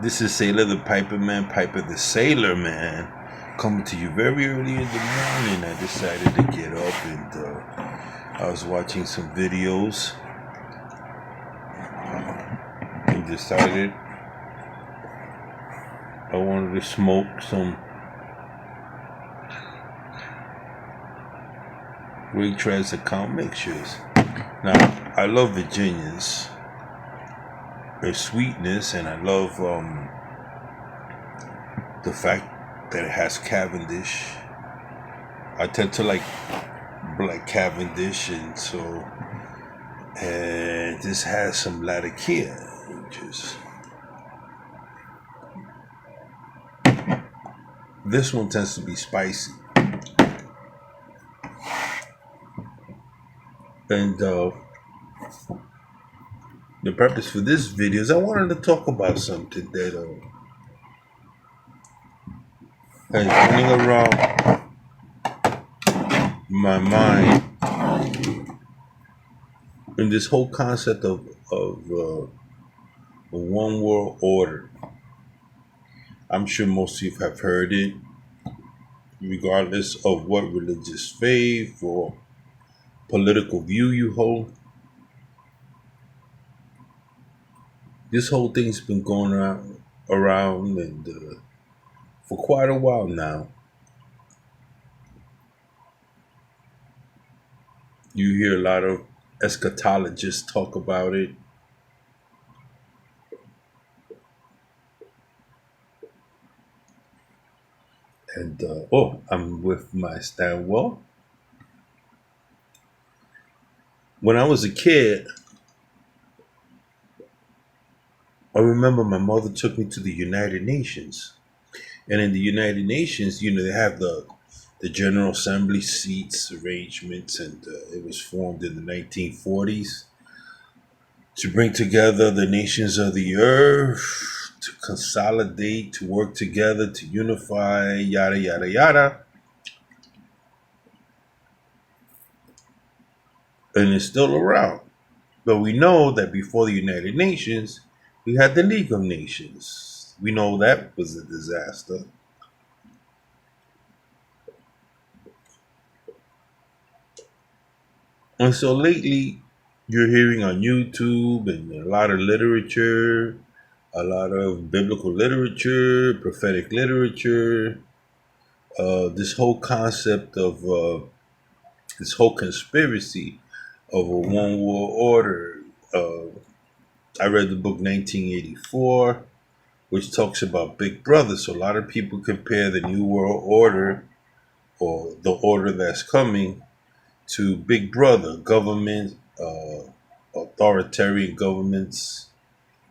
This is Sailor the Piper Man, Piper the Sailor Man, coming to you very early in the morning. I decided to get up and I was watching some videos and decided I wanted to smoke some Waitrose account mixtures. Now, I love Virginians. Their sweetness, and I love the fact that it has Cavendish. I tend to like black Cavendish, and this has some Latakia, which is this one tends to be spicy, and the purpose for this video is I wanted to talk about something that is running around my mind, and this whole concept of a one world order. I'm sure most of you have heard it, regardless of what religious faith or political view you hold. This whole thing's been going around and for quite a while now. You hear a lot of eschatologists talk about it. And I'm with my Stanwell. When I was a kid, I remember my mother took me to the United Nations. And in the United Nations, they have the General Assembly seats arrangements, and it was formed in the 1940s to bring together the nations of the earth, to consolidate, to work together, to unify, yada, yada, yada. And it's still around. But we know that before the United Nations, we had the League of Nations. We know that was a disaster. And so lately, you're hearing on YouTube and a lot of literature, a lot of biblical literature, prophetic literature, this whole concept of this whole conspiracy of a one world order. I read the book 1984, which talks about Big Brother. So a lot of people compare the New World Order, or the order that's coming, to Big Brother, government, authoritarian governments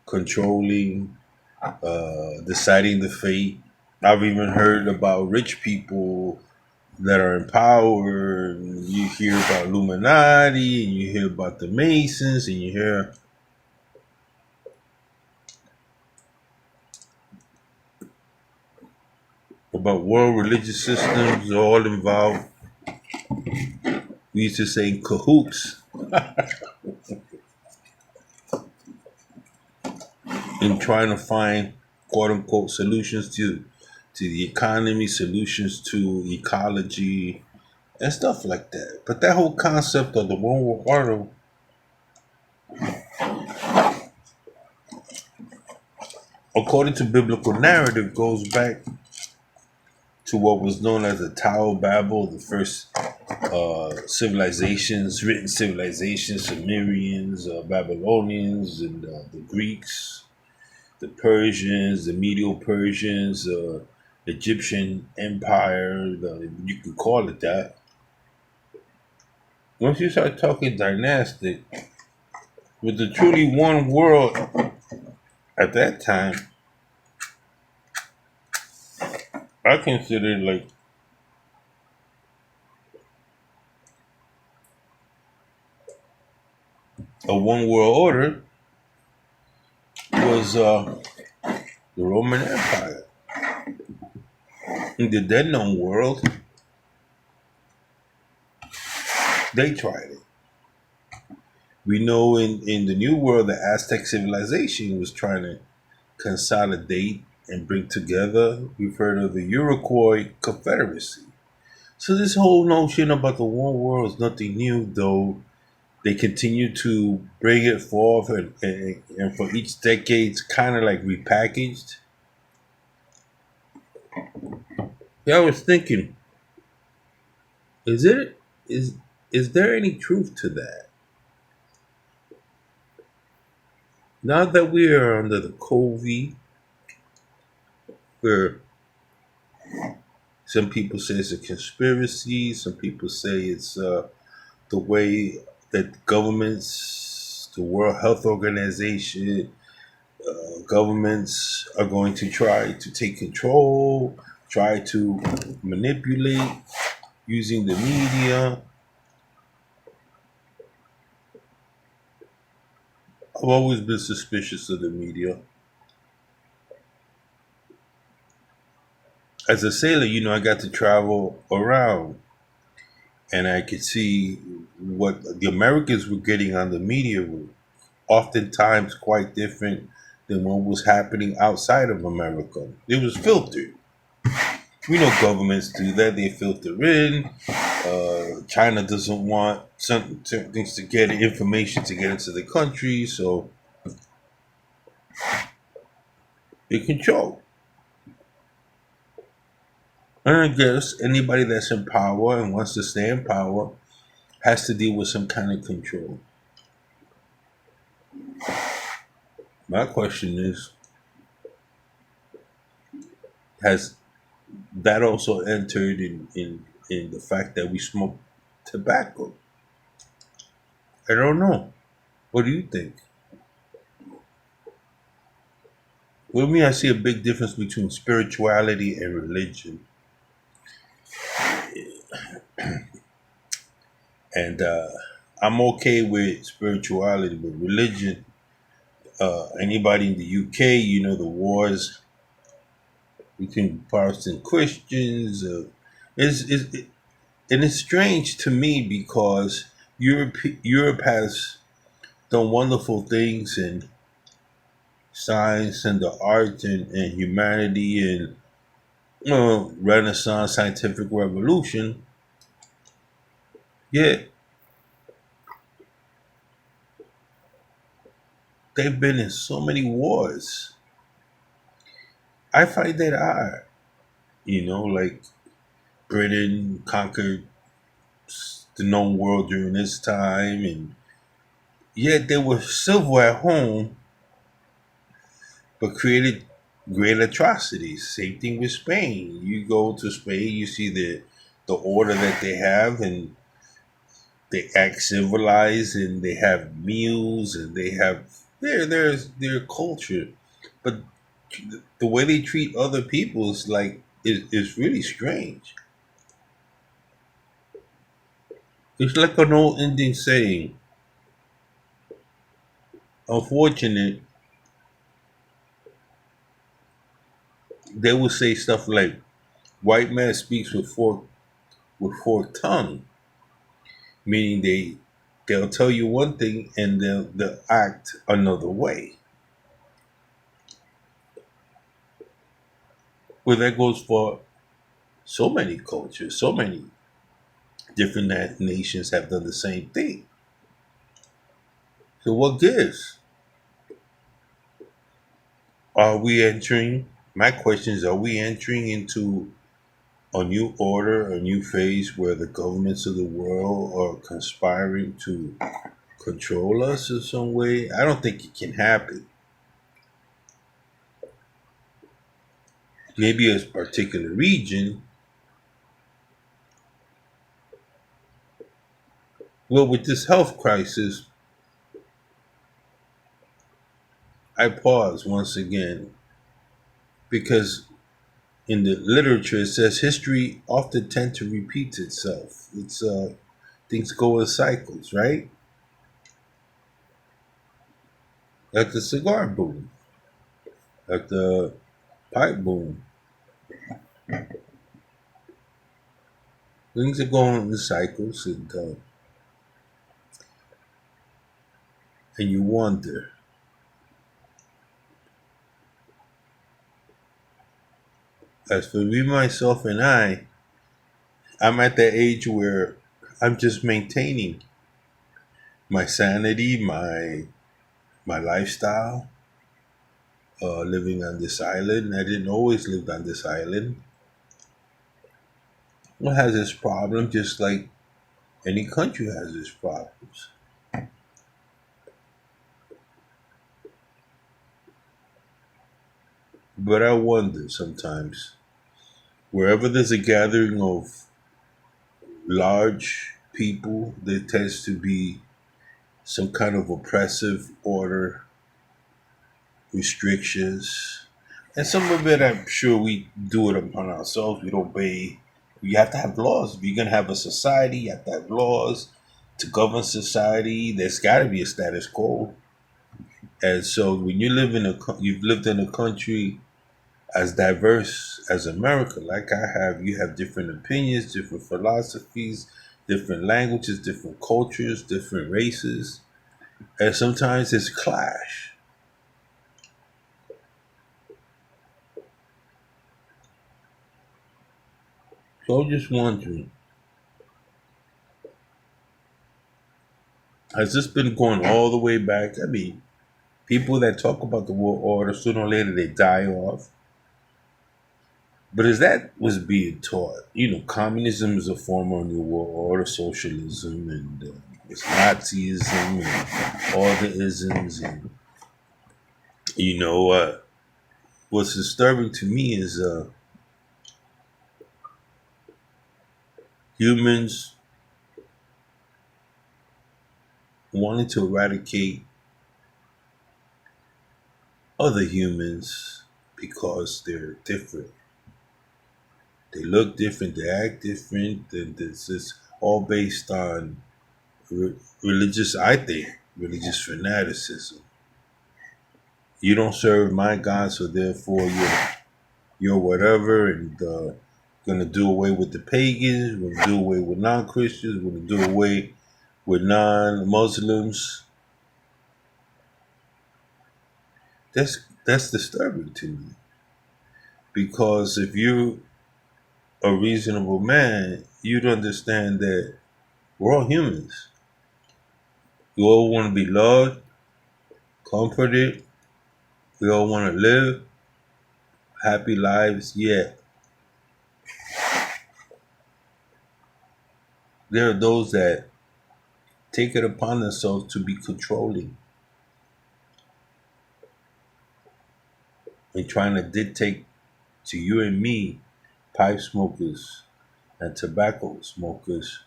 controlling, deciding the fate. I've even heard about rich people that are in power. You hear about Illuminati, and you hear about the Masons, and you hear about world religious systems all involved. We used to say in cahoots in trying to find quote unquote solutions to the economy, solutions to ecology, and stuff like that. But that whole concept of the one world order, according to biblical narrative, goes back to what was known as the Tower of Babel, the first civilizations, written civilizations, Sumerians, Babylonians, and the Greeks, the Persians, the Medial Persians, Egyptian Empire, you could call it that. Once you start talking dynastic, with the truly one world at that time, I consider it like a one world order was the Roman Empire. In the then known world, they tried it. We know in the New World, the Aztec civilization was trying to consolidate and bring together. We've heard of the Iroquois Confederacy. So this whole notion about the one world is nothing new, though they continue to bring it forth, and for each decade, it's kind of like repackaged. Yeah, I was thinking, is it is there any truth to that? Now that we are under the COVID, where some people say it's a conspiracy, some people say it's the way that governments, the World Health Organization, governments are going to try to take control, try to manipulate using the media. I've always been suspicious of the media. As a sailor, I got to travel around and I could see what the Americans were getting on the media were oftentimes quite different than what was happening outside of America. It was filtered. We know governments do that. They filter in. China doesn't want certain things to get information to get into the country, so they control. And I guess anybody that's in power and wants to stay in power has to deal with some kind of control. My question is, has that also entered in the fact that we smoke tobacco? I don't know. What do you think? With me, I see a big difference between spirituality and religion. And I'm okay with spirituality, but religion, anybody in the UK, the wars between Protestant Christians, and it's strange to me because Europe has done wonderful things in science and the arts and humanity and Renaissance, scientific revolution. Yet they've been in so many wars. I find that odd. Like Britain conquered the known world during this time, and yet they were civil at home, but created great atrocities. Same thing with Spain. You go to Spain, you see the order that they have, and they act civilized, and they have meals, and they have their culture. But the way they treat other people is really strange. It's like an old Indian saying. Unfortunate, they will say stuff like, "White man speaks with forked tongue," meaning they'll tell you one thing and they'll act another way. Well, that goes for so many cultures, so many different nations have done the same thing. So what gives? Are we entering? My question is: are we entering into a new order, a new phase where the governments of the world are conspiring to control us in some way? I don't think it can happen. Maybe a particular region. Well, with this health crisis, I pause once again because in the literature it says history often tend to repeat itself. It's things go in cycles, right? Like the cigar boom, like the pipe boom. Things are going in cycles, and and you wonder. As for me, myself, and I'm at that age where I'm just maintaining my sanity, my lifestyle, living on this island. I didn't always live on this island. It has its problem, just like any country has its problems. But I wonder sometimes, wherever there's a gathering of large people, there tends to be some kind of oppressive order, restrictions. And some of it, I'm sure we do it upon ourselves. We don't obey. You have to have laws. If you're going to have a society, you have to have laws to govern society. There's got to be a status quo. And so when you live in you've lived in a country as diverse as America, like I have, you have different opinions, different philosophies, different languages, different cultures, different races, and sometimes it's clash. So I'm just wondering, has this been going all the way back? I mean, people that talk about the world order, sooner or later they die off. But as that was being taught, communism is a form of new world order, socialism, and it's Nazism, and all the isms. And, you know, uh, what's disturbing to me is humans wanting to eradicate other humans because they're different. They look different, they act different, and this is all based on religious, I think, religious fanaticism. You don't serve my God, so therefore you're whatever, and gonna do away with the pagans, we're gonna do away with non-Christians, we're gonna do away with non-Muslims. That's disturbing to me because if you're a reasonable man, you'd understand that we're all humans. We all want to be loved, comforted. We all want to live happy lives. Yet there are those that take it upon themselves to be controlling and trying to dictate to you and me, pipe smokers and tobacco smokers,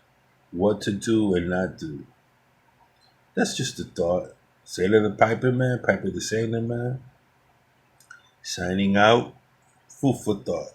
what to do and not do. That's just a thought. Sailor the Piper Man, Piper the Sailor Man, signing out. Food for thought.